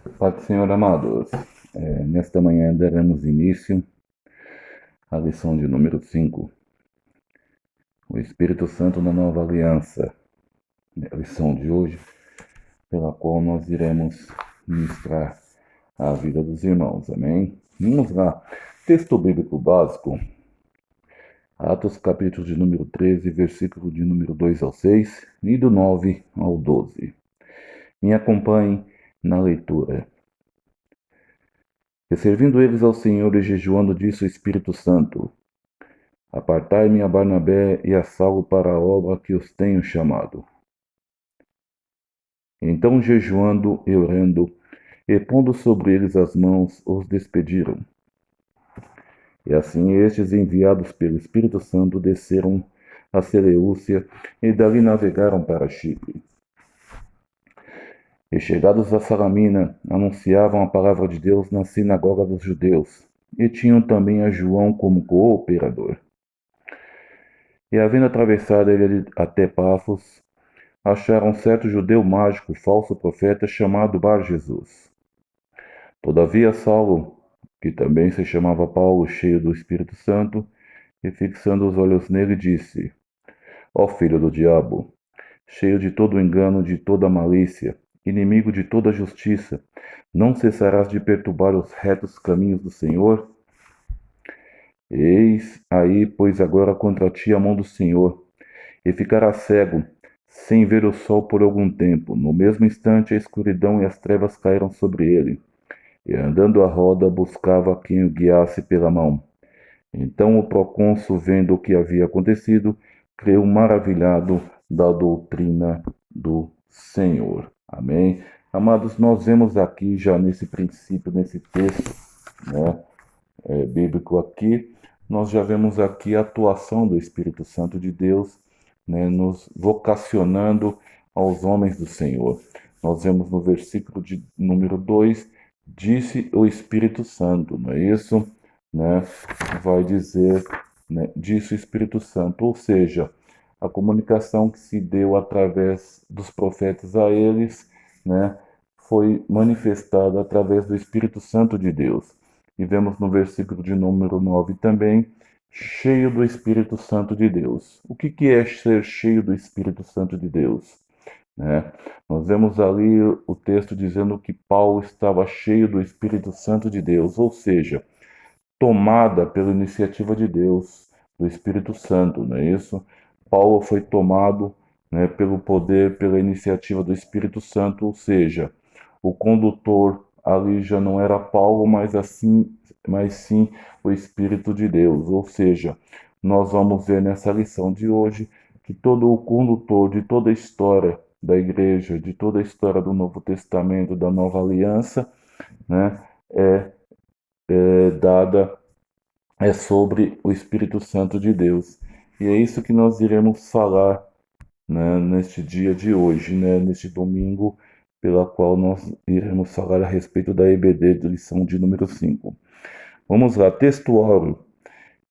Pai do Senhor, amados, nesta manhã daremos início à lição de número 5, o Espírito Santo na Nova Aliança, a lição de hoje, pela qual nós iremos ministrar a vida dos irmãos, amém? Vamos lá, texto bíblico básico, Atos capítulo de número 13, versículo de número 2 ao 6 e do 9 ao 12. Me acompanhem na leitura. E servindo eles ao Senhor e jejuando, disse o Espírito Santo: Apartai-me a Barnabé e a Saulo para a obra que os tenho chamado. Então, jejuando e orando, e pondo sobre eles as mãos, os despediram. E assim estes, enviados pelo Espírito Santo, desceram a Seleucia e dali navegaram para Chipre. E chegados a Salamina, anunciavam a palavra de Deus na sinagoga dos judeus, e tinham também a João como cooperador. E havendo atravessado ele até Pafos, acharam certo judeu mágico, falso profeta, chamado Bar-Jesus. Todavia Saulo, que também se chamava Paulo, cheio do Espírito Santo, e fixando os olhos nele, disse: Ó filho do diabo, cheio de todo engano, de toda malícia, inimigo de toda justiça, não cessarás de perturbar os retos caminhos do Senhor? Eis aí, pois agora contra ti a mão do Senhor, e ficarás cego, sem ver o sol por algum tempo. No mesmo instante a escuridão e as trevas caíram sobre ele, e andando à roda buscava quem o guiasse pela mão. Então o procônsul, vendo o que havia acontecido, creu maravilhado da doutrina do Senhor. Amém? Amados, nós vemos aqui já nesse princípio, nesse texto, né, bíblico aqui, nós já vemos aqui a atuação do Espírito Santo de Deus, né, nos vocacionando aos homens do Senhor. Nós vemos no versículo de número 2, disse o Espírito Santo, não é isso? Né? Vai dizer, né, disse o Espírito Santo, ou seja, a comunicação que se deu através dos profetas a eles, né, foi manifestada através do Espírito Santo de Deus. E vemos no versículo de número 9 também, cheio do Espírito Santo de Deus. O que é ser cheio do Espírito Santo de Deus? Né? Nós vemos ali o texto dizendo que Paulo estava cheio do Espírito Santo de Deus, ou seja, tomada pela iniciativa de Deus, do Espírito Santo, não é isso? Paulo foi tomado, né, pelo poder, pela iniciativa do Espírito Santo, ou seja, o condutor ali já não era Paulo, mas sim o Espírito de Deus. Ou seja, nós vamos ver nessa lição de hoje que todo o condutor de toda a história da igreja, de toda a história do Novo Testamento, da Nova Aliança, né, é, dada sobre o Espírito Santo de Deus. E é isso que nós iremos falar, né, neste dia de hoje, né, neste domingo, pela qual nós iremos falar a respeito da EBD, de lição de número 5. Vamos lá, texto áureo.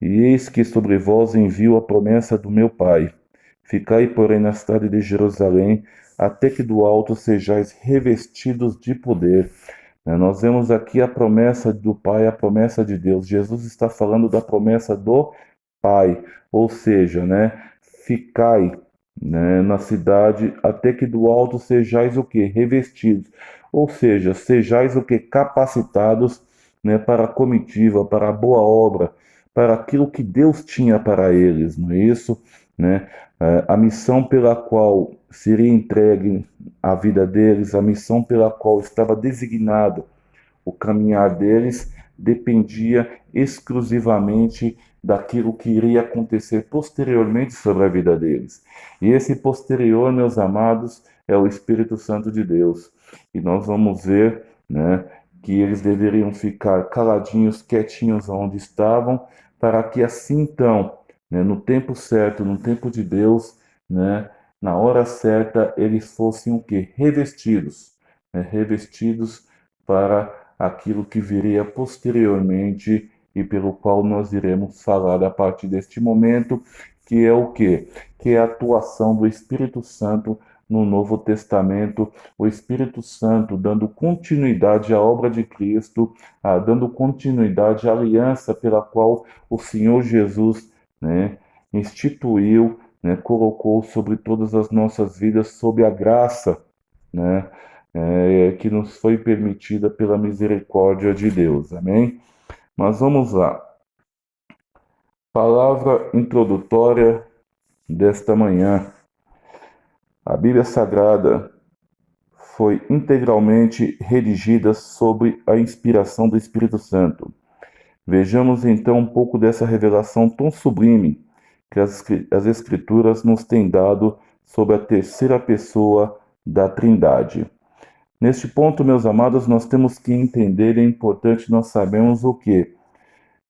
E eis que sobre vós envio a promessa do meu Pai. Ficai, porém, na cidade de Jerusalém, até que do alto sejais revestidos de poder. Nós vemos aqui a promessa do Pai, a promessa de Deus. Jesus está falando da promessa do Pai, ou seja, né, ficai, né, na cidade até que do alto sejais o que? Revestidos. Ou seja, sejais o que? Capacitados, né, para a comitiva, para a boa obra, para aquilo que Deus tinha para eles, não é isso? Né? A missão pela qual seria entregue a vida deles, a missão pela qual estava designado o caminhar deles, dependia exclusivamente daquilo que iria acontecer posteriormente sobre a vida deles. E esse posterior, meus amados, é o Espírito Santo de Deus. E nós vamos ver, né, que eles deveriam ficar caladinhos, quietinhos onde estavam, para que assim então, né, no tempo certo, no tempo de Deus, né, na hora certa, eles fossem o quê? Revestidos, né, revestidos para aquilo que viria posteriormente e pelo qual nós iremos falar a partir deste momento, que é o quê? Que é a atuação do Espírito Santo no Novo Testamento, o Espírito Santo dando continuidade à obra de Cristo, dando continuidade à aliança pela qual o Senhor Jesus, né, instituiu, né, colocou sobre todas as nossas vidas, sob a graça, né, que nos foi permitida pela misericórdia de Deus. Amém? Mas vamos lá. Palavra introdutória desta manhã. A Bíblia Sagrada foi integralmente redigida sob a inspiração do Espírito Santo. Vejamos então um pouco dessa revelação tão sublime que as Escrituras nos têm dado sobre a terceira pessoa da Trindade. Neste ponto, meus amados, nós temos que entender, é importante nós sabemos o quê?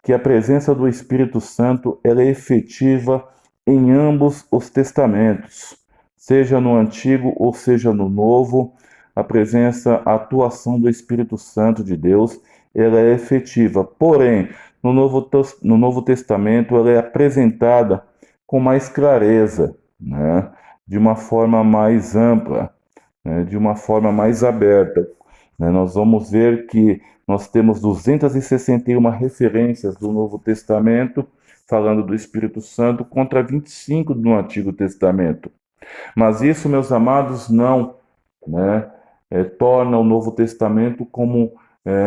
Que a presença do Espírito Santo ela é efetiva em ambos os testamentos, seja no Antigo ou seja no Novo, a presença, a atuação do Espírito Santo de Deus, ela é efetiva. Porém, no Novo Testamento, ela é apresentada com mais clareza, né? De uma forma mais ampla, né? De uma forma mais aberta. Né? Nós vamos ver que nós temos 261 referências do Novo Testamento falando do Espírito Santo contra 25 do Antigo Testamento. Mas isso, meus amados, não, né, torna o Novo Testamento como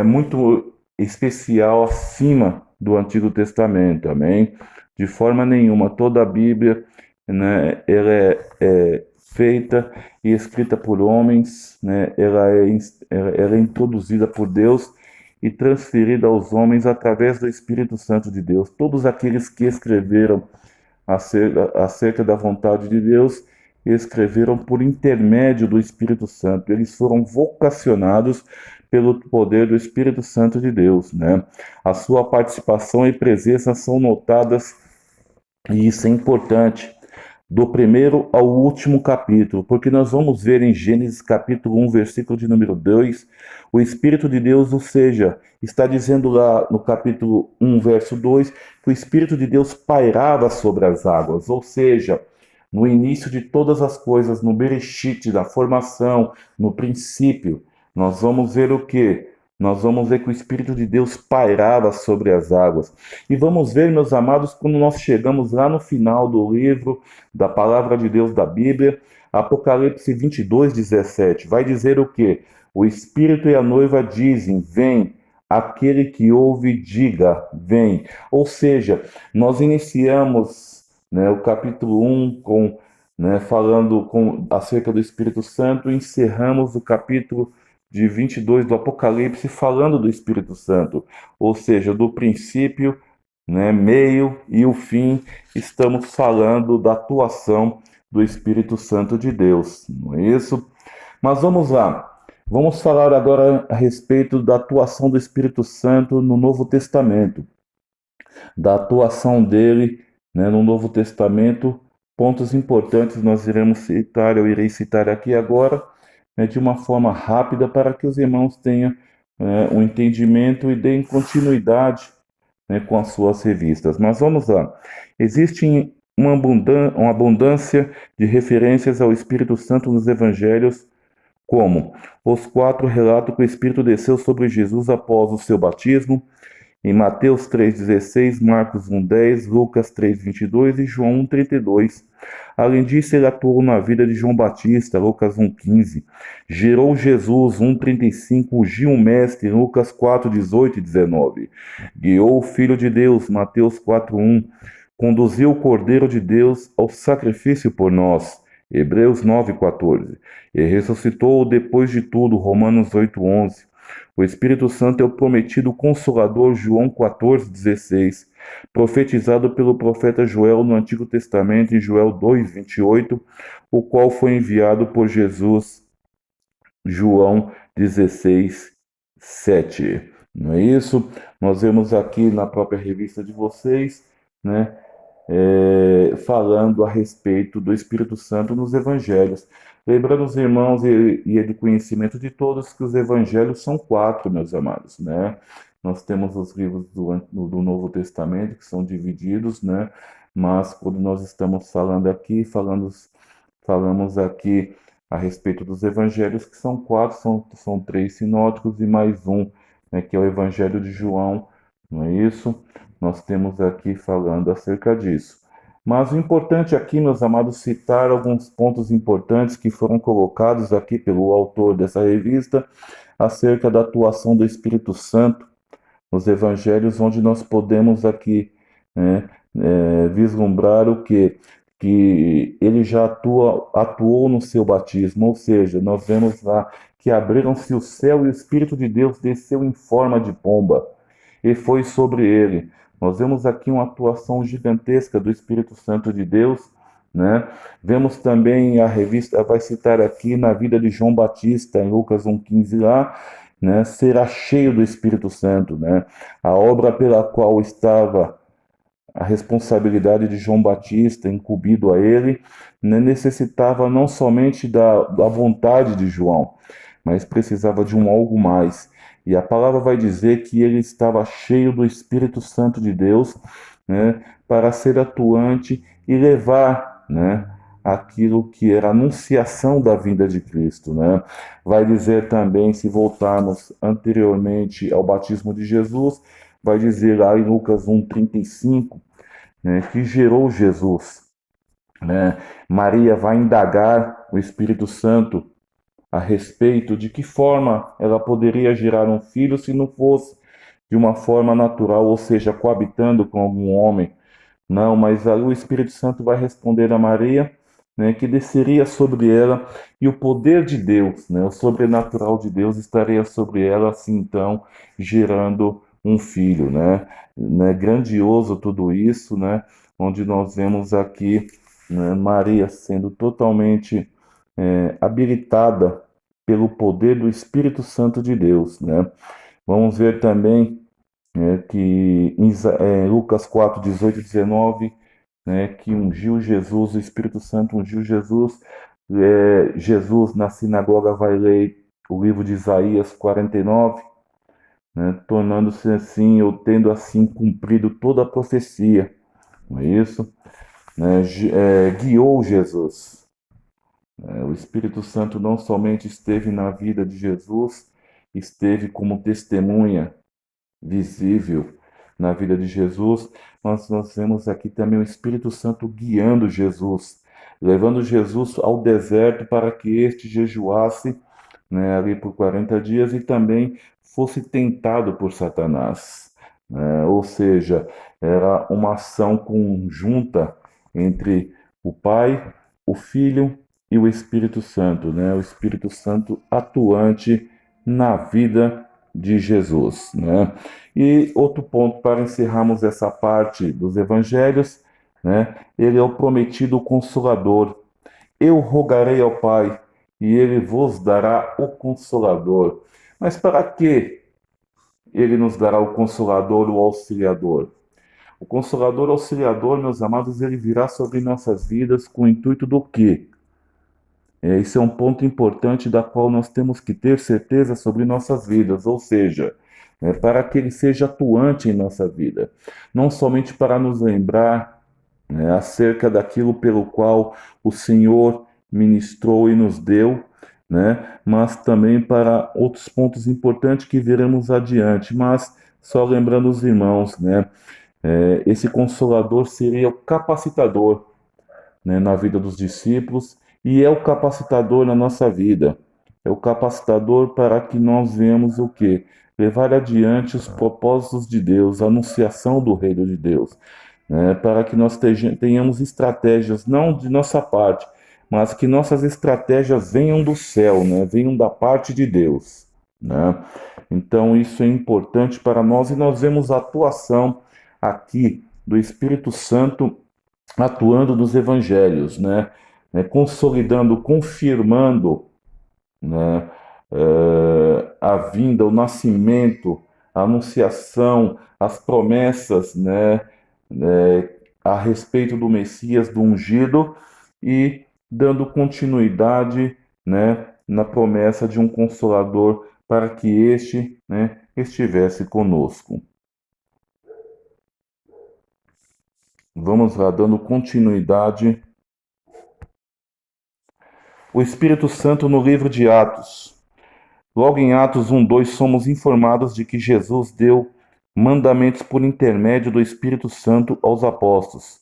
muito especial acima do Antigo Testamento, amém? De forma nenhuma, toda a Bíblia, né, ela é feita e escrita por homens, né, ela é introduzida por Deus e transferida aos homens através do Espírito Santo de Deus. Todos aqueles que escreveram acerca da vontade de Deus, escreveram por intermédio do Espírito Santo. Eles foram vocacionados pelo poder do Espírito Santo de Deus, né? A sua participação e presença são notadas, e isso é importante, do primeiro ao último capítulo, porque nós vamos ver em Gênesis capítulo 1, versículo de número 2, o Espírito de Deus, ou seja, está dizendo lá no capítulo 1, verso 2, que o Espírito de Deus pairava sobre as águas, ou seja, no início de todas as coisas, no Bereshit, da formação, no princípio, nós vamos ver o quê? Nós vamos ver que o Espírito de Deus pairava sobre as águas. E vamos ver, meus amados, quando nós chegamos lá no final do livro da Palavra de Deus da Bíblia, Apocalipse 22, 17, vai dizer o quê? O Espírito e a noiva dizem, vem. Aquele que ouve, diga, vem. Ou seja, nós iniciamos, né, o capítulo 1 falando acerca do Espírito Santo, e encerramos o capítulo de 22 do Apocalipse falando do Espírito Santo, ou seja, do princípio, né, meio e o fim, estamos falando da atuação do Espírito Santo de Deus, não é isso? Mas vamos lá, vamos falar agora a respeito da atuação do Espírito Santo no Novo Testamento, da atuação dele, né, no Novo Testamento, pontos importantes nós iremos citar, eu irei citar aqui agora, né, de uma forma rápida para que os irmãos tenham um entendimento e deem continuidade, né, com as suas revistas. Mas vamos lá. Existe uma abundância de referências ao Espírito Santo nos evangelhos, como os 4 relatam que o Espírito desceu sobre Jesus após o seu batismo, em Mateus 3,16, Marcos 1,10, Lucas 3,22 e João 1,32. Além disso, ele atuou na vida de João Batista, Lucas 1,15. Gerou Jesus, 1,35, ungiu o Mestre, Lucas 4,18 e 19. Guiou o Filho de Deus, Mateus 4,1. Conduziu o Cordeiro de Deus ao sacrifício por nós, Hebreus 9,14. E ressuscitou depois de tudo, Romanos 8,11. O Espírito Santo é o prometido Consolador, João 14,16, profetizado pelo profeta Joel no Antigo Testamento, em Joel 2,28, o qual foi enviado por Jesus, João 16,7. Não é isso? Nós vemos aqui na própria revista de vocês, né, falando a respeito do Espírito Santo nos Evangelhos. Lembrando os irmãos, e é de conhecimento de todos, que os evangelhos são 4, meus amados, né? Nós temos os livros do Novo Testamento, que são divididos, né? Mas quando nós estamos falando aqui, falamos aqui a respeito dos evangelhos, que são quatro, são três sinóticos e mais um, né, que é o Evangelho de João, não é isso? Nós temos aqui falando acerca disso. Mas o importante aqui, meus amados, citar alguns pontos importantes que foram colocados aqui pelo autor dessa revista acerca da atuação do Espírito Santo nos evangelhos, onde nós podemos aqui, né, vislumbrar o que ele já atuou no seu batismo, ou seja, nós vemos lá que abriram-se o céu e o Espírito de Deus desceu em forma de pomba e foi sobre ele. Nós vemos aqui uma atuação gigantesca do Espírito Santo de Deus, né? Vemos também a revista vai citar aqui na vida de João Batista em Lucas 1:15 lá, né? Será cheio do Espírito Santo, né? A obra pela qual estava a responsabilidade de João Batista incumbido a ele, né, necessitava não somente da vontade de João, mas precisava de um algo mais. E a palavra vai dizer que ele estava cheio do Espírito Santo de Deus, né, para ser atuante e levar, né, aquilo que era a anunciação da vinda de Cristo, né? Vai dizer também, se voltarmos anteriormente ao batismo de Jesus, vai dizer lá em Lucas 1:35, né, que gerou Jesus, né? Maria vai indagar o Espírito Santo a respeito de que forma ela poderia gerar um filho se não fosse de uma forma natural, ou seja, coabitando com algum homem. Não, mas aí o Espírito Santo vai responder a Maria, né, que desceria sobre ela e o poder de Deus, né, o sobrenatural de Deus estaria sobre ela, assim então, gerando um filho, né, grandioso tudo isso, né, onde nós vemos aqui, né, Maria sendo totalmente habilitada pelo poder do Espírito Santo de Deus, né. Vamos ver também que em Lucas 4, 18 e 19, né, que ungiu Jesus, o Espírito Santo ungiu Jesus. Jesus na sinagoga vai ler o livro de Isaías 49, né, tornando-se assim, ou tendo assim cumprido toda a profecia, não é isso? Né, guiou Jesus. O Espírito Santo não somente esteve na vida de Jesus, esteve como testemunha visível na vida de Jesus, mas nós vemos aqui também o Espírito Santo guiando Jesus, levando Jesus ao deserto para que este jejuasse, né, ali por 40 dias e também fosse tentado por Satanás, né? Ou seja, era uma ação conjunta entre o Pai, o Filho e o Espírito Santo, né? O Espírito Santo atuante na vida de Jesus, né? E outro ponto para encerrarmos essa parte dos evangelhos, né? Ele é o prometido consolador. Eu rogarei ao Pai e ele vos dará o consolador. Mas para que ele nos dará o consolador, o auxiliador? O consolador auxiliador, meus amados, ele virá sobre nossas vidas com o intuito do quê? Esse é um ponto importante da qual nós temos que ter certeza sobre nossas vidas, ou seja, para que ele seja atuante em nossa vida, não somente para nos lembrar, né, acerca daquilo pelo qual o Senhor ministrou e nos deu, né, mas também para outros pontos importantes que veremos adiante. Mas só lembrando os irmãos, né, esse consolador seria o capacitador, né, na vida dos discípulos e é o capacitador na nossa vida. É o capacitador para que nós venhamos o quê? Levar adiante os propósitos de Deus, a anunciação do reino de Deus, né? Para que nós tenhamos estratégias, não de nossa parte, mas que nossas estratégias venham do céu, né? Venham da parte de Deus, né? Então isso é importante para nós e nós vemos a atuação aqui do Espírito Santo atuando nos evangelhos, né? Consolidando, confirmando, né? A vinda, o nascimento, a anunciação, as promessas, né? A respeito do Messias, do ungido, e dando continuidade, né? Na promessa de um consolador para que este, né? Estivesse conosco. Vamos lá, dando continuidade O Espírito Santo no livro de Atos. Logo em Atos 1:2 somos informados de que Jesus deu mandamentos por intermédio do Espírito Santo aos apóstolos.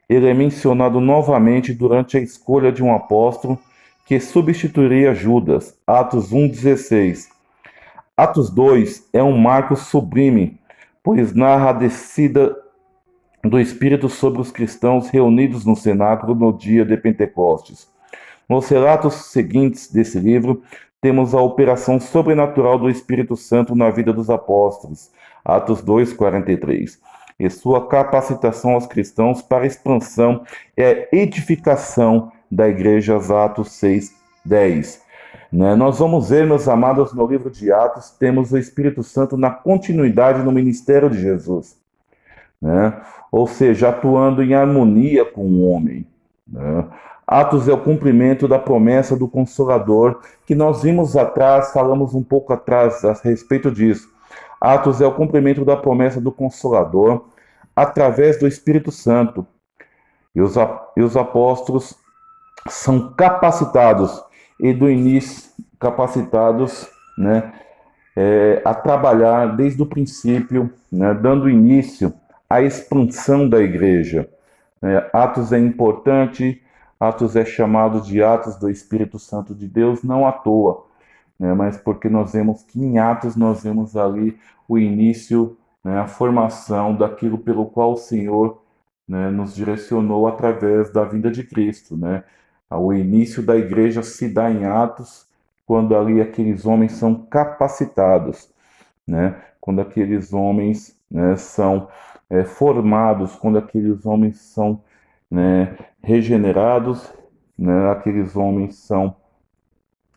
Ele é mencionado novamente durante a escolha de um apóstolo que substituiria Judas. Atos 1:16. Atos 2 é um marco sublime, pois narra a descida do Espírito sobre os cristãos reunidos no cenáculo no dia de Pentecostes. Nos relatos seguintes desse livro, temos a operação sobrenatural do Espírito Santo na vida dos apóstolos, Atos 2:43, e sua capacitação aos cristãos para a expansão e a edificação da igreja, Atos 6:10. Nós vamos ver, meus amados, no livro de Atos, temos o Espírito Santo na continuidade no ministério de Jesus, né? Ou seja, atuando em harmonia com o homem, né? Atos é o cumprimento da promessa do Consolador, que nós vimos atrás, falamos um pouco atrás a respeito disso. Atos é o cumprimento da promessa do Consolador através do Espírito Santo. E os apóstolos são capacitados, e do início capacitados, né, a trabalhar desde o princípio, né, dando início à expansão da igreja. Atos é importante. Atos é chamado de Atos do Espírito Santo de Deus, não à toa, né? Mas porque nós vemos que em Atos nós vemos ali o início, né, a formação daquilo pelo qual o Senhor, né, nos direcionou através da vinda de Cristo, né? O início da igreja se dá em Atos, quando ali aqueles homens são capacitados, né? Quando aqueles homens, né, são formados, quando aqueles homens são, né, regenerados, né, aqueles homens são,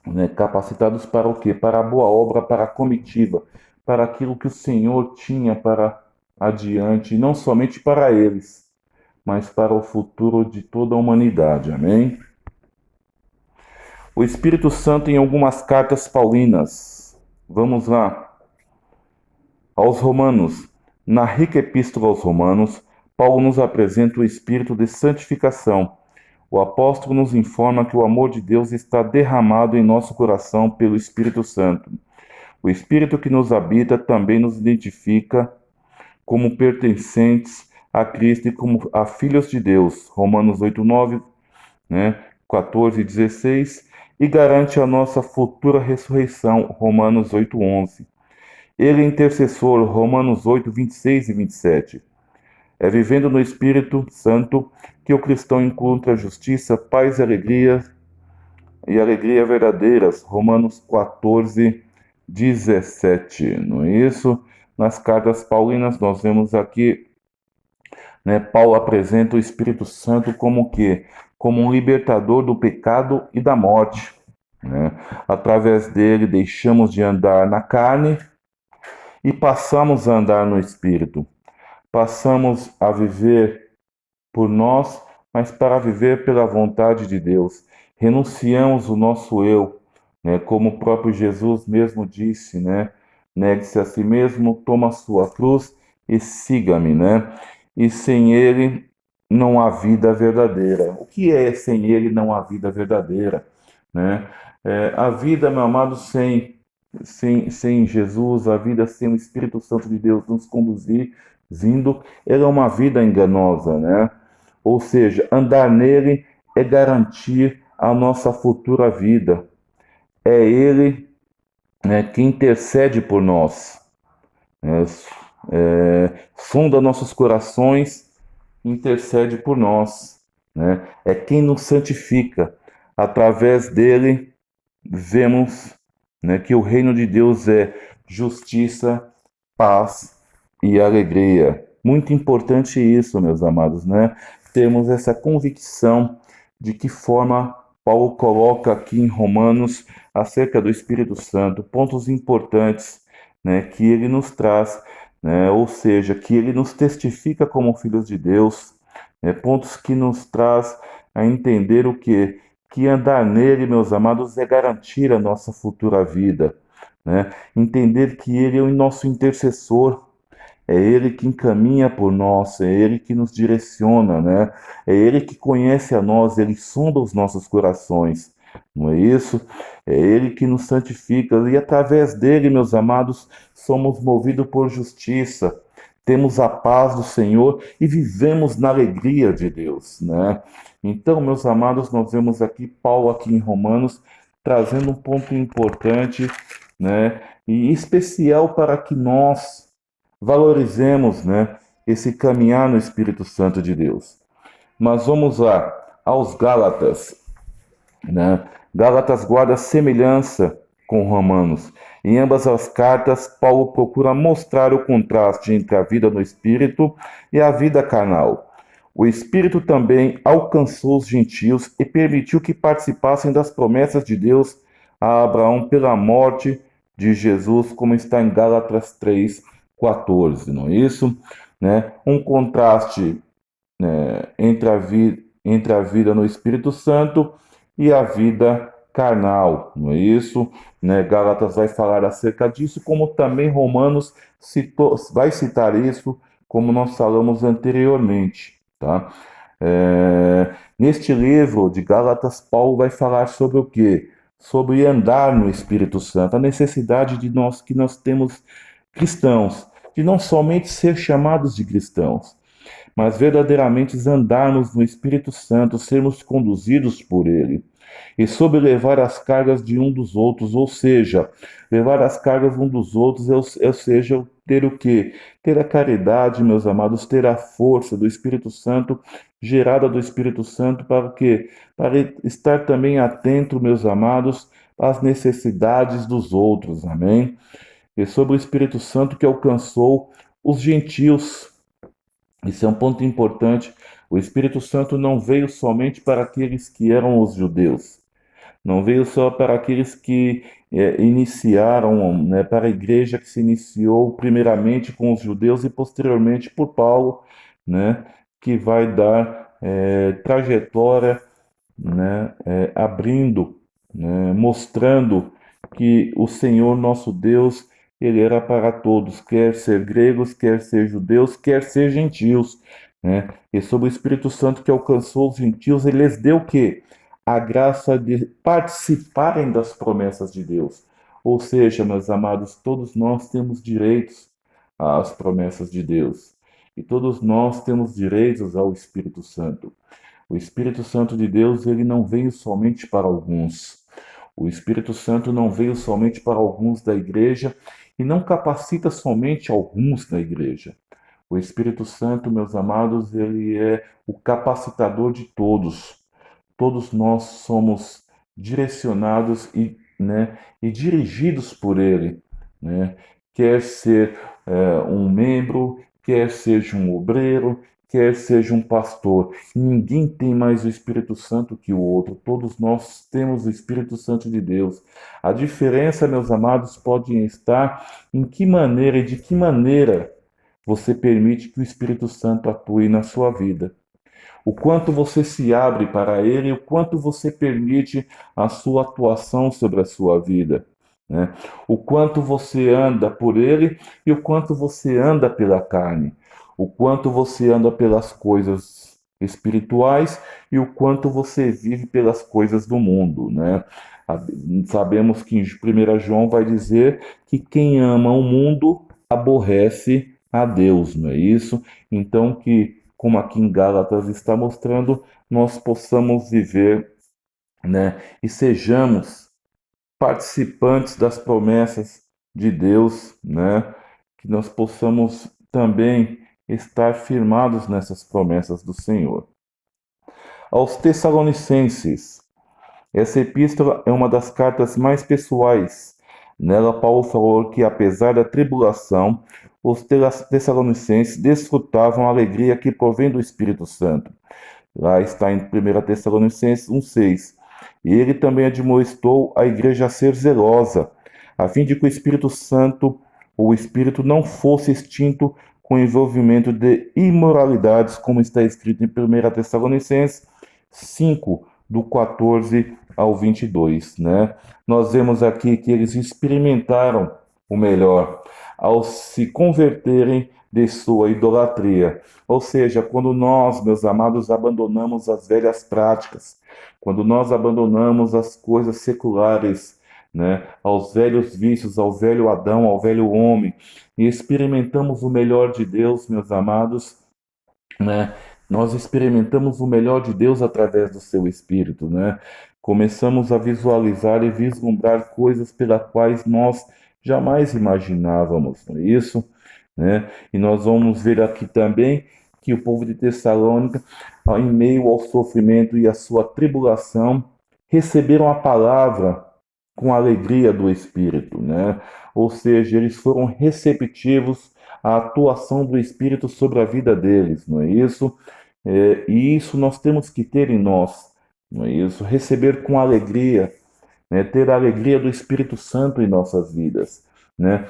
né, capacitados para o quê? Para a boa obra, para a comitiva, para aquilo que o Senhor tinha para adiante, não somente para eles, mas para o futuro de toda a humanidade. Amém? O Espírito Santo em algumas cartas paulinas. Vamos lá. Aos Romanos. Na rica epístola aos Romanos, Paulo nos apresenta o espírito de santificação. O apóstolo nos informa que o amor de Deus está derramado em nosso coração pelo Espírito Santo. O Espírito que nos habita também nos identifica como pertencentes a Cristo e como a filhos de Deus. Romanos 8:9, né, 14:16, e garante a nossa futura ressurreição. Romanos 8:11. Ele é intercessor. Romanos 8:26 e 27. É vivendo no Espírito Santo que o cristão encontra justiça, paz e alegria verdadeiras. Romanos 14:17. Não é isso? Nas cartas paulinas nós vemos aqui, né, Paulo apresenta o Espírito Santo como o quê? Como um libertador do pecado e da morte, né? Através dele deixamos de andar na carne e passamos a andar no Espírito. Passamos a viver por nós, mas para viver pela vontade de Deus. Renunciamos o nosso eu, né? Como o próprio Jesus mesmo disse, né? Negue-se a si mesmo, toma a sua cruz e siga-me, né? E sem ele não há vida verdadeira. O que é sem ele não há vida verdadeira, né? A vida, meu amado, sem Jesus, a vida sem o Espírito Santo de Deus nos conduzindo, ela é uma vida enganosa, né? Ou seja, andar nele é garantir a nossa futura vida. É ele, né, que intercede por nós, né? Sonda nossos corações, intercede por nós, né? É quem nos santifica. Através dele, vemos, né, que o reino de Deus é justiça, paz e alegria. Muito importante isso, meus amados, né? Temos essa convicção de que forma Paulo coloca aqui em Romanos acerca do Espírito Santo, pontos importantes, né, que ele nos traz, né, ou seja, que ele nos testifica como filhos de Deus, né, pontos que nos traz a entender o quê? Que andar nele, meus amados, é garantir a nossa futura vida, né? Entender que ele é o nosso intercessor, é ele que encaminha por nós, é ele que nos direciona, né? É ele que conhece a nós, ele sonda os nossos corações. Não é isso? É Ele que nos santifica e através dele, meus amados, somos movidos por justiça. Temos a paz do Senhor e vivemos na alegria de Deus, né? Então, meus amados, nós vemos aqui Paulo aqui em Romanos trazendo um ponto importante, né? E especial para que nós valorizemos, né, esse caminhar no Espírito Santo de Deus. Mas vamos lá, aos Gálatas, né? Gálatas guarda semelhança com Romanos. Em ambas as cartas, Paulo procura mostrar o contraste entre a vida no Espírito e a vida carnal. O Espírito também alcançou os gentios e permitiu que participassem das promessas de Deus a Abraão pela morte de Jesus, como está em Gálatas 3:14, não é isso? Né? Um contraste, né, entre a vida no Espírito Santo e a vida carnal, não é isso? Né? Gálatas vai falar acerca disso, como também Romanos vai citar isso, como nós falamos anteriormente, tá? Neste livro de Gálatas, Paulo vai falar sobre o quê? Sobre andar no Espírito Santo, a necessidade de nós que nós temos cristãos, de não somente ser chamados de cristãos, mas verdadeiramente andarmos no Espírito Santo, sermos conduzidos por Ele, e sobre levar as cargas de um dos outros, ou seja, levar as cargas um dos outros, ou seja, ter o quê? Ter a caridade, meus amados, ter a força do Espírito Santo, gerada do Espírito Santo, para o quê? Para estar também atento, meus amados, às necessidades dos outros, amém? E sobre o Espírito Santo que alcançou os gentios. Isso é um ponto importante. O Espírito Santo não veio somente para aqueles que eram os judeus, não veio só para aqueles que iniciaram, né, para a igreja que se iniciou primeiramente com os judeus e posteriormente por Paulo, né, que vai dar trajetória, né, abrindo, né, mostrando que o Senhor nosso Deus, ele era para todos, quer ser gregos, quer ser judeus, quer ser gentios, né? E sobre o Espírito Santo que alcançou os gentios, ele lhes deu o quê? A graça de participarem das promessas de Deus. Ou seja, meus amados, todos nós temos direitos às promessas de Deus. E todos nós temos direitos ao Espírito Santo. O Espírito Santo de Deus, ele não veio somente para alguns. O Espírito Santo não veio somente para alguns da igreja e não capacita somente alguns da igreja. O Espírito Santo, meus amados, ele é o capacitador de todos. Todos nós somos direcionados e dirigidos por ele, né? Quer ser um membro, quer seja um obreiro, quer seja um pastor. Ninguém tem mais o Espírito Santo que o outro. Todos nós temos o Espírito Santo de Deus. A diferença, meus amados, pode estar em que maneira e de que maneira você permite que o Espírito Santo atue na sua vida. O quanto você se abre para ele, o quanto você permite a sua atuação sobre a sua vida, né? O quanto você anda por ele e o quanto você anda pela carne, o quanto você anda pelas coisas espirituais e o quanto você vive pelas coisas do mundo, né? Sabemos que em 1 João vai dizer que quem ama o mundo aborrece a Deus, não é isso? Então que, como aqui em Gálatas está mostrando, nós possamos viver, né, e sejamos participantes das promessas de Deus, né, que nós possamos também estar firmados nessas promessas do Senhor. Aos Tessalonicenses, essa epístola é uma das cartas mais pessoais. Nela, Paulo falou que, apesar da tribulação, os tessalonicenses desfrutavam a alegria que provém do Espírito Santo. Lá está em 1 Tessalonicenses 1,6. E ele também admoestou a igreja a ser zelosa, a fim de que o Espírito Santo, ou o Espírito, não fosse extinto com o envolvimento de imoralidades, como está escrito em 1 Tessalonicenses 5, do 14 ao 22, né? Nós vemos aqui que eles experimentaram o melhor ao se converterem de sua idolatria. Ou seja, quando nós, meus amados, abandonamos as velhas práticas, quando nós abandonamos as coisas seculares, né, aos velhos vícios, ao velho Adão, ao velho homem, e experimentamos o melhor de Deus, meus amados, né? Nós experimentamos o melhor de Deus através do seu Espírito, né? Começamos a visualizar e vislumbrar coisas pelas quais nós jamais imaginávamos, não é isso? Né? E nós vamos ver aqui também que o povo de Tessalônica, em meio ao sofrimento e à sua tribulação, receberam a palavra com a alegria do Espírito, né? Ou seja, eles foram receptivos à atuação do Espírito sobre a vida deles, não é isso? E isso nós temos que ter em nós, não é isso? Receber com alegria, né? Ter a alegria do Espírito Santo em nossas vidas, né?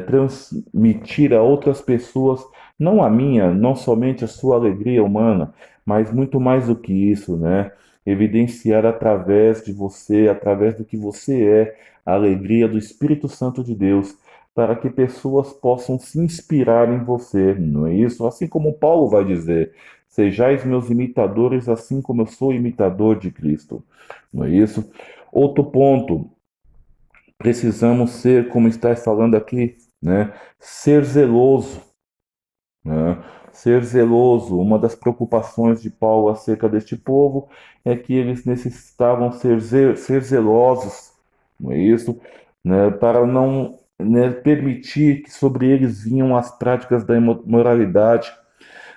Transmitir a outras pessoas, não a minha, não somente a sua alegria humana, mas muito mais do que isso, né? Evidenciar através de você, através do que você é, a alegria do Espírito Santo de Deus, para que pessoas possam se inspirar em você, não é isso? Assim como Paulo vai dizer, sejais meus imitadores, assim como eu sou imitador de Cristo, não é isso? Outro ponto, precisamos ser, como está falando aqui, né? Ser zeloso, né? Ser zeloso. Uma das preocupações de Paulo acerca deste povo é que eles necessitavam ser zelosos, não é isso? Né? Para não, né, permitir que sobre eles vinham as práticas da imoralidade,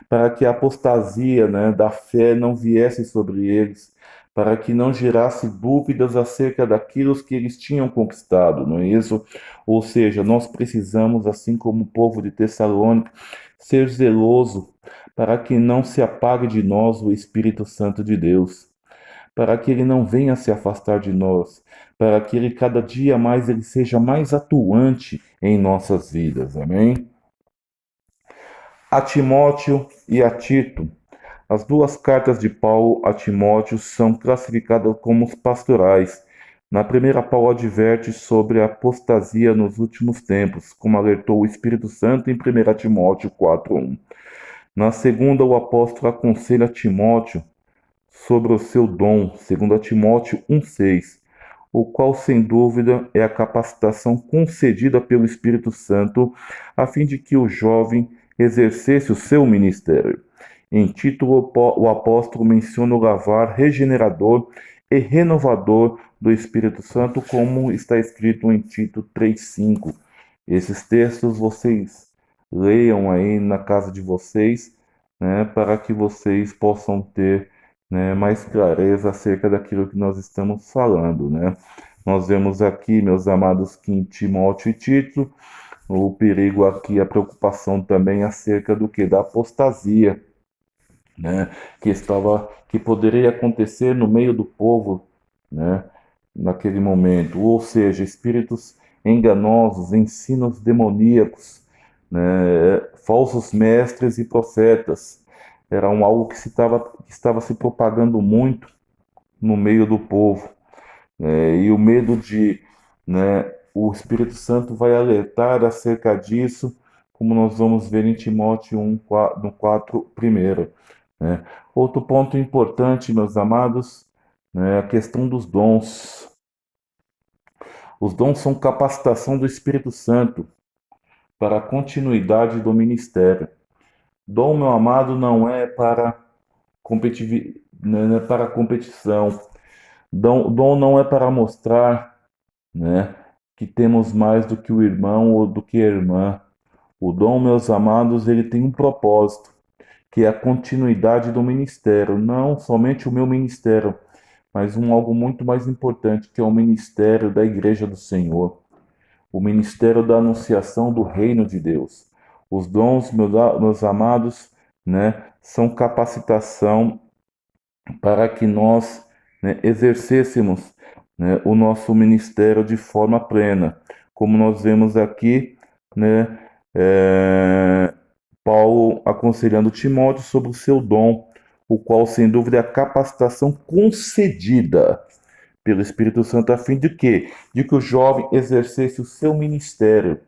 para que a apostasia, né, da fé não viesse sobre eles, para que não gerasse dúvidas acerca daquilo que eles tinham conquistado, não é isso? Ou seja, nós precisamos, assim como o povo de Tessalônica, ser zeloso para que não se apague de nós o Espírito Santo de Deus, para que ele não venha se afastar de nós, para que ele cada dia mais ele seja mais atuante em nossas vidas. Amém? A Timóteo e a Tito. As duas cartas de Paulo a Timóteo são classificadas como pastorais. Na primeira, Paulo adverte sobre a apostasia nos últimos tempos, como alertou o Espírito Santo em 1 Timóteo 4:1. Na segunda, o apóstolo aconselha Timóteo sobre o seu dom, 2 Timóteo 1:6, o qual, sem dúvida, é a capacitação concedida pelo Espírito Santo a fim de que o jovem exercesse o seu ministério. Em Tito, o apóstolo menciona o lavar regenerador e renovador do Espírito Santo, como está escrito em Tito 3:5. Esses textos vocês leiam aí na casa de vocês, né, para que vocês possam ter, né, mais clareza acerca daquilo que nós estamos falando, né? Nós vemos aqui, meus amados, que em Timóteo e Tito, o perigo aqui, a preocupação também acerca do que? Da apostasia, né? Que poderia acontecer no meio do povo, né? Naquele momento, ou seja, espíritos enganosos, ensinos demoníacos, né? Falsos mestres e profetas. Era algo que estava se propagando muito no meio do povo. E o medo de, né, o Espírito Santo vai alertar acerca disso, como nós vamos ver em Timóteo 1, no 4 primeiro. Né? Outro ponto importante, meus amados, né, a questão dos dons. Os dons são capacitação do Espírito Santo para a continuidade do ministério. Dom, meu amado, não é para não é para competição. Dom não é para mostrar, né, que temos mais do que o irmão ou do que a irmã. O dom, meus amados, ele tem um propósito, que é a continuidade do ministério, não somente o meu ministério, mas algo muito mais importante, que é o ministério da Igreja do Senhor, o ministério da anunciação do reino de Deus. Os dons, meus amados, né, são capacitação para que nós, né, exercêssemos, né, o nosso ministério de forma plena. Como nós vemos aqui, né, Paulo aconselhando Timóteo sobre o seu dom, o qual, sem dúvida, é a capacitação concedida pelo Espírito Santo a fim de quê? De que o jovem exercesse o seu ministério,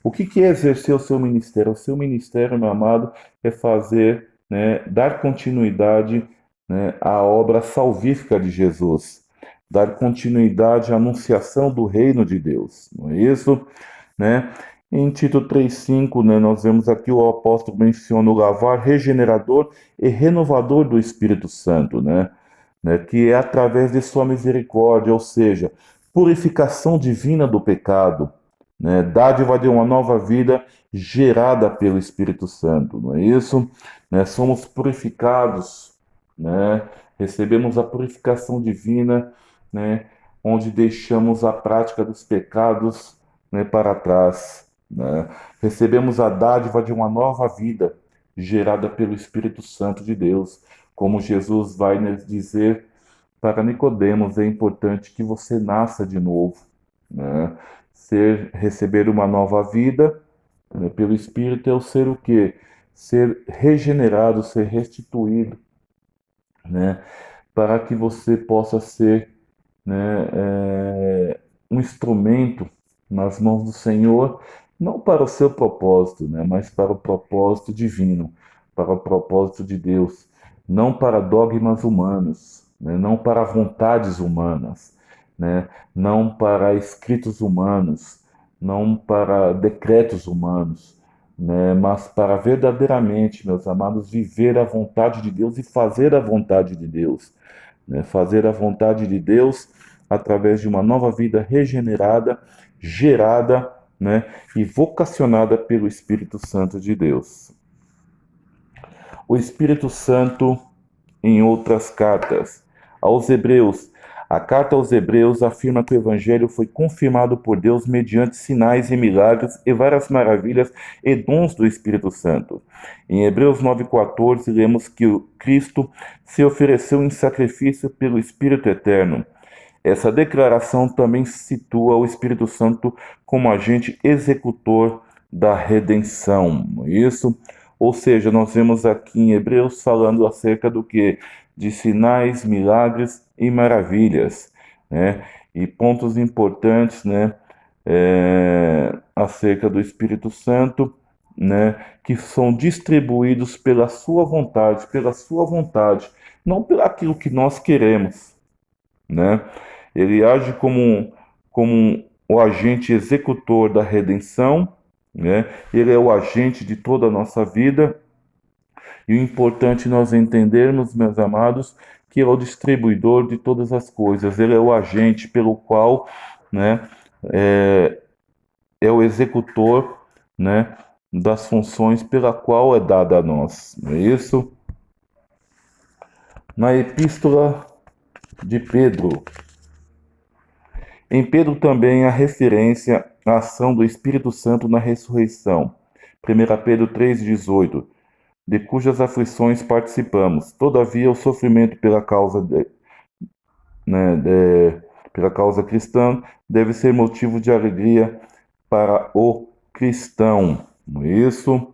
O que é exercer o seu ministério? O seu ministério, meu amado, é fazer, né, dar continuidade, né, à obra salvífica de Jesus, dar continuidade à anunciação do reino de Deus, não é isso? Né? Em Tito 3,5, né, nós vemos aqui o apóstolo menciona o lavar regenerador e renovador do Espírito Santo, né, que é através de sua misericórdia, ou seja, purificação divina do pecado, né, dádiva de uma nova vida gerada pelo Espírito Santo, não é isso? Né, somos purificados, né, recebemos a purificação divina, né, onde deixamos a prática dos pecados, né, para trás, né? Recebemos a dádiva de uma nova vida gerada pelo Espírito Santo de Deus, como Jesus vai nos dizer para Nicodemos, é importante que você nasça de novo, né? Receber uma nova vida, né, pelo Espírito é o ser o quê? Ser regenerado, ser restituído, né? Para que você possa ser, né, um instrumento nas mãos do Senhor, não para o seu propósito, né, mas para o propósito divino, para o propósito de Deus, não para dogmas humanos, né, não para vontades humanas, né, não para escritos humanos, não para decretos humanos, né, mas para verdadeiramente, meus amados, viver a vontade de Deus e fazer a vontade de Deus, né, fazer a vontade de Deus através de uma nova vida regenerada, gerada, né, e vocacionada pelo Espírito Santo de Deus. O Espírito Santo em outras cartas. Aos Hebreus. A carta aos Hebreus afirma que o Evangelho foi confirmado por Deus mediante sinais e milagres e várias maravilhas e dons do Espírito Santo. Em Hebreus 9,14, lemos que o Cristo se ofereceu em sacrifício pelo Espírito Eterno. Essa declaração também situa o Espírito Santo como agente executor da redenção. Isso, ou seja, nós vemos aqui em Hebreus falando acerca do que? De sinais, milagres e maravilhas, né? E pontos importantes, né? Acerca do Espírito Santo, né? Que são distribuídos pela sua vontade, não pelo aquilo que nós queremos, né? Ele age como o agente executor da redenção, né? Ele é o agente de toda a nossa vida. E o importante nós entendermos, meus amados, que é o distribuidor de todas as coisas. Ele é o agente pelo qual, né, é o executor, né, das funções pela qual é dada a nós. Não é isso? Na epístola de Pedro, em Pedro também há referência à ação do Espírito Santo na ressurreição. 1 Pedro 3,18, de cujas aflições participamos. Todavia, o sofrimento pela causa, pela causa cristã deve ser motivo de alegria para o cristão. Isso.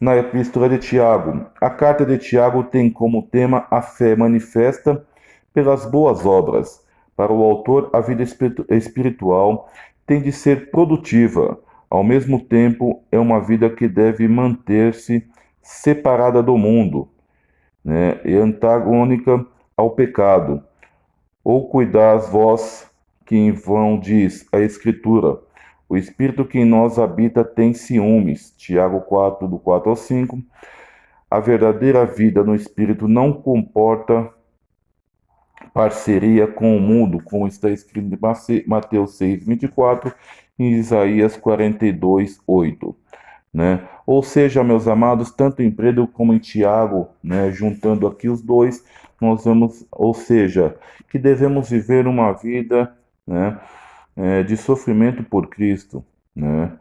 Na epístola de Tiago. A carta de Tiago tem como tema a fé manifesta pelas boas obras. Para o autor, a vida espiritual tem de ser produtiva. Ao mesmo tempo, é uma vida que deve manter-se separada do mundo, né, e antagônica ao pecado. Ou cuidais vós que em vão diz a Escritura, o Espírito que em nós habita tem ciúmes. Tiago 4, do 4 ao 5. A verdadeira vida no Espírito não comporta parceria com o mundo, como está escrito em Mateus 6, 24 e em Isaías 42, 8. Né? Ou seja, meus amados, tanto em Pedro como em Tiago, né, juntando aqui os dois, nós vamos, ou seja, que devemos viver uma vida, né, de sofrimento por Cristo, né?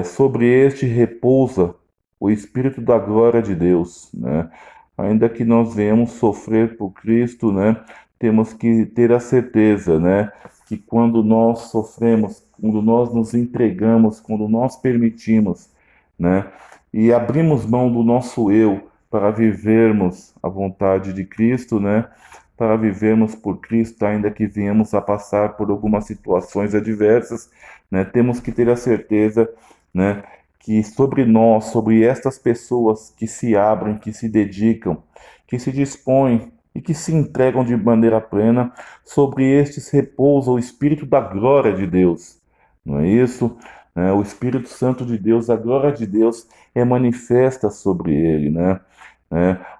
Sobre este repousa o Espírito da glória de Deus, né? Ainda que nós venhamos sofrer por Cristo, né, temos que ter a certeza, né, que quando nós sofremos, quando nós nos entregamos, quando nós permitimos, né, e abrimos mão do nosso eu para vivermos a vontade de Cristo, né, para vivermos por Cristo, ainda que venhamos a passar por algumas situações adversas, né, temos que ter a certeza, né, que sobre nós, sobre estas pessoas que se abrem, que se dedicam, que se dispõem e que se entregam de maneira plena, sobre estes repousa o Espírito da glória de Deus. Não é isso? O Espírito Santo de Deus, a glória de Deus é manifesta sobre ele, né?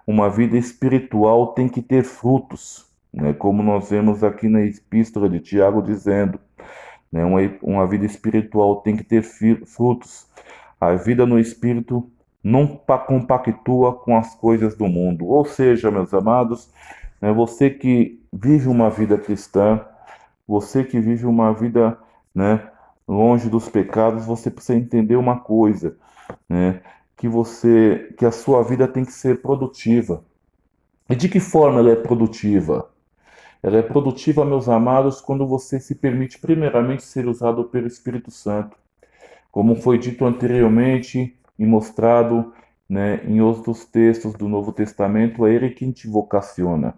Uma vida espiritual tem que ter frutos, né? Como nós vemos aqui na Epístola de Tiago dizendo, né? Uma vida espiritual tem que ter frutos. A vida no Espírito não compactua com as coisas do mundo. Ou seja, meus amados, né, você que vive uma vida cristã, você que vive uma vida, né, longe dos pecados, você precisa entender uma coisa, né, que a sua vida tem que ser produtiva. E de que forma ela é produtiva? Ela é produtiva, meus amados, quando você se permite primeiramente ser usado pelo Espírito Santo. Como foi dito anteriormente e mostrado, né, em outros textos do Novo Testamento, é Ele quem te vocaciona.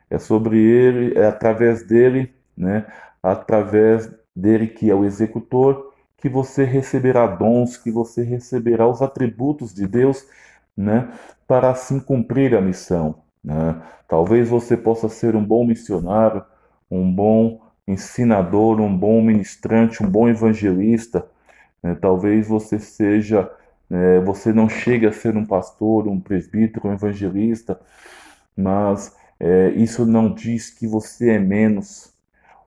É sobre Ele, é através dele, né, através dele que é o executor, que você receberá dons, que você receberá os atributos de Deus, né, para assim cumprir a missão, né? Talvez você possa ser um bom missionário, um bom ensinador, um bom ministrante, um bom evangelista, né? Talvez você seja, você não chegue a ser um pastor, um presbítero, um evangelista, mas isso não diz que você é menos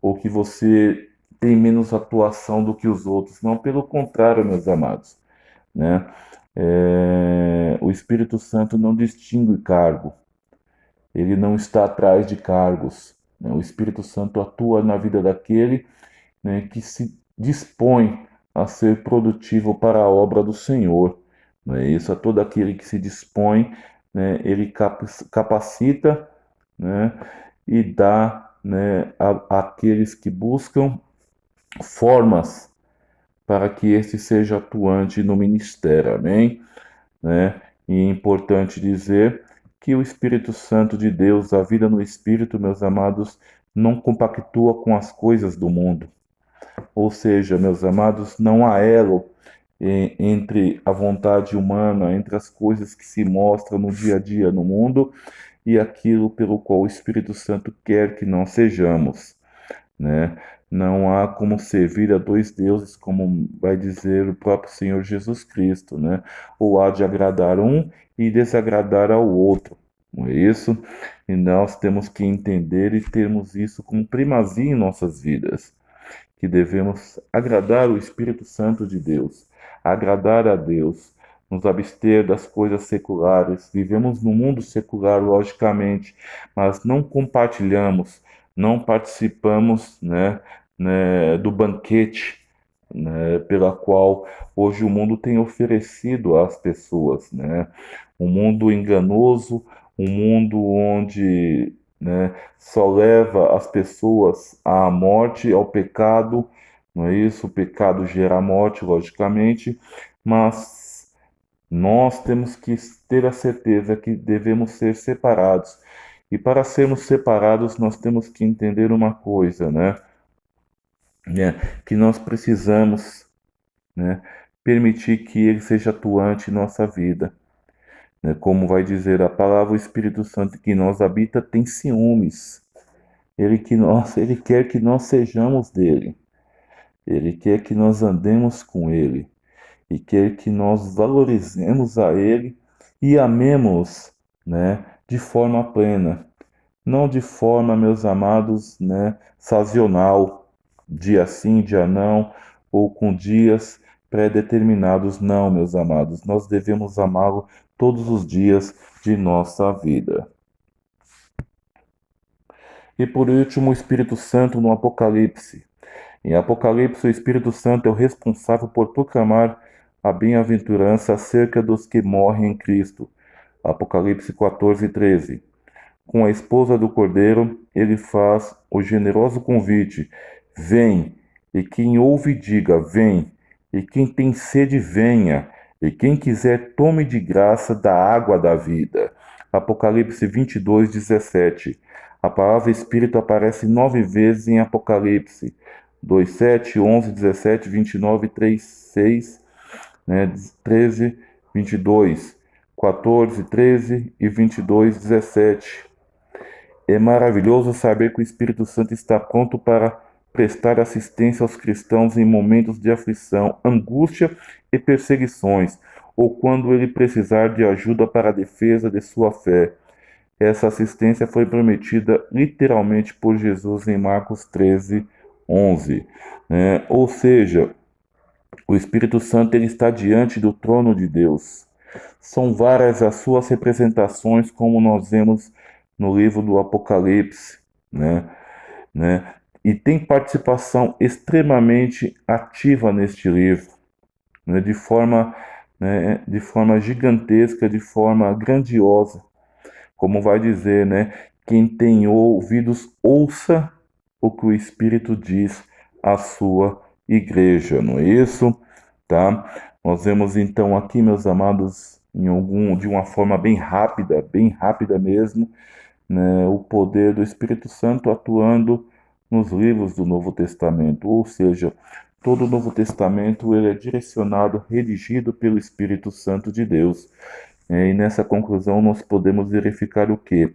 ou que você tem menos atuação do que os outros. Não, pelo contrário, meus amados, né? O Espírito Santo não distingue cargo, ele não está atrás de cargos, né? O Espírito Santo atua na vida daquele, né, que se dispõe a ser produtivo para a obra do Senhor. Não é isso? A todo aquele que se dispõe, né, ele capacita, né, e dá, né, àqueles que buscam formas para que este seja atuante no ministério. Amém? Né? E é importante dizer que o Espírito Santo de Deus, a vida no Espírito, meus amados, não compactua com as coisas do mundo. Ou seja, meus amados, não há elo entre a vontade humana, entre as coisas que se mostram no dia a dia no mundo e aquilo pelo qual o Espírito Santo quer que nós sejamos, né? Não há como servir a dois deuses, como vai dizer o próprio Senhor Jesus Cristo, né? Ou há de agradar um e desagradar ao outro, não é isso? E nós temos que entender e termos isso como primazia em nossas vidas, que devemos agradar o Espírito Santo de Deus, agradar a Deus, nos abster das coisas seculares. Vivemos no mundo secular, logicamente, mas não compartilhamos, não participamos, do banquete, né, pela qual hoje o mundo tem oferecido às pessoas, né? Um mundo enganoso, um mundo onde, né, só leva as pessoas à morte, ao pecado, não é isso? O pecado gera morte, logicamente, mas nós temos que ter a certeza que devemos ser separados. E para sermos separados, nós temos que entender uma coisa, né? Que nós precisamos, né, permitir que Ele seja atuante em nossa vida. Né? Como vai dizer a palavra, o Espírito Santo que nós habita tem ciúmes. Ele quer que nós sejamos dele. Ele quer que nós andemos com ele e quer que nós valorizemos a ele e amemos, né, de forma plena, não de forma, meus amados, né, sazonal, dia sim, dia não, ou com dias pré-determinados, não, meus amados. Nós devemos amá-lo todos os dias de nossa vida. E por último, o Espírito Santo no Apocalipse. Em Apocalipse, o Espírito Santo é o responsável por proclamar a bem-aventurança acerca dos que morrem em Cristo. Apocalipse 14:13. Com a esposa do Cordeiro, ele faz o generoso convite: vem, e quem ouve, diga: vem, e quem tem sede, venha, e quem quiser, tome de graça da água da vida. Apocalipse 22:17. A palavra Espírito aparece 9 vezes em Apocalipse. 2, 7, 11, 17, 29, 3, 6, né? 13, 22, 14, 13 e 22, 17. É maravilhoso saber que o Espírito Santo está pronto para prestar assistência aos cristãos em momentos de aflição, angústia e perseguições, ou quando ele precisar de ajuda para a defesa de sua fé. Essa assistência foi prometida literalmente por Jesus em Marcos 13, 11. Ou seja, o Espírito Santo ele está diante do trono de Deus. São várias as suas representações, como nós vemos no livro do Apocalipse, né? né? E tem participação extremamente ativa neste livro, né? De forma gigantesca, de forma grandiosa, como vai dizer, né? Quem tem ouvidos, ouça o que o Espírito diz à sua igreja, não é isso? Tá? Nós vemos então aqui, meus amados, de uma forma bem rápida mesmo, né, o poder do Espírito Santo atuando nos livros do Novo Testamento, ou seja, todo o Novo Testamento ele é direcionado, redigido pelo Espírito Santo de Deus. E nessa conclusão nós podemos verificar o quê?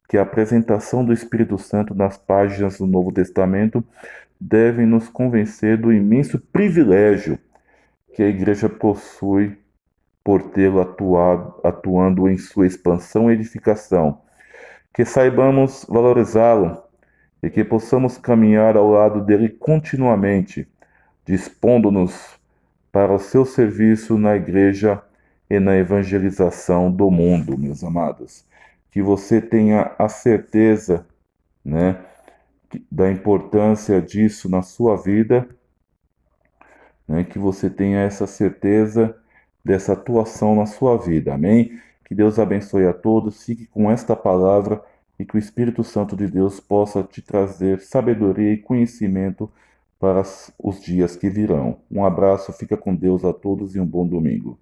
Que a apresentação do Espírito Santo nas páginas do Novo Testamento deve nos convencer do imenso privilégio que a igreja possui por tê-lo atuando em sua expansão e edificação. Que saibamos valorizá-lo e que possamos caminhar ao lado dele continuamente, dispondo-nos para o seu serviço na igreja e na evangelização do mundo, meus amados. Que você tenha a certeza, né, da importância disso na sua vida, né, que você tenha essa certeza dessa atuação na sua vida. Amém? Que Deus abençoe a todos, fique com esta palavra e que o Espírito Santo de Deus possa te trazer sabedoria e conhecimento para os dias que virão. Um abraço, fica com Deus a todos e um bom domingo.